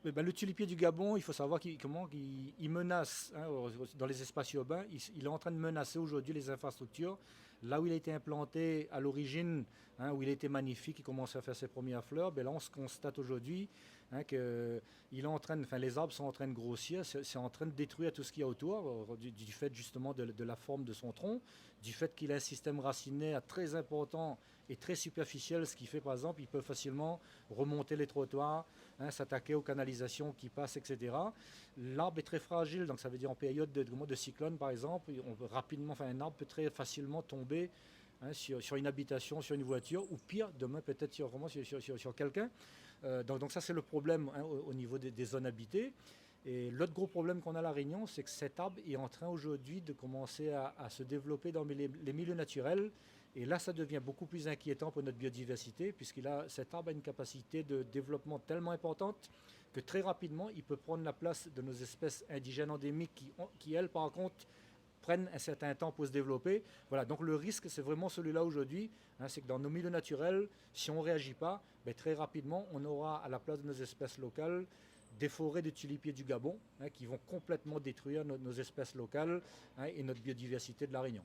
Le tulipier du Gabon, il faut savoir qu'il menace dans les espaces urbains. Il est en train de menacer aujourd'hui les infrastructures. Là où il a été implanté à l'origine, où il était magnifique, il commence à faire ses premières fleurs. Là, on se constate aujourd'hui que les arbres sont en train de grossir. C'est en train de détruire tout ce qu'il y a autour, du fait justement de la forme de son tronc, du fait qu'il a un système racinaire très important et très superficiel, ce qui fait par exemple, il peut facilement remonter les trottoirs, s'attaquer aux canalisations qui passent, etc. L'arbre est très fragile, donc ça veut dire en période de cyclone par exemple, un arbre peut très facilement tomber sur une habitation, sur une voiture, ou pire, demain peut-être sur quelqu'un. Donc ça c'est le problème au niveau des zones habitées. Et l'autre gros problème qu'on a à La Réunion, c'est que cet arbre est en train aujourd'hui de commencer à se développer dans les milieux naturels. Et là, ça devient beaucoup plus inquiétant pour notre biodiversité, cet arbre a une capacité de développement tellement importante que très rapidement, il peut prendre la place de nos espèces indigènes endémiques qui elles, par contre, prennent un certain temps pour se développer. Voilà, donc le risque, c'est vraiment celui-là aujourd'hui, c'est que dans nos milieux naturels, si on ne réagit pas, très rapidement, on aura à la place de nos espèces locales des forêts de tulipiers du Gabon qui vont complètement détruire nos espèces locales et notre biodiversité de La Réunion.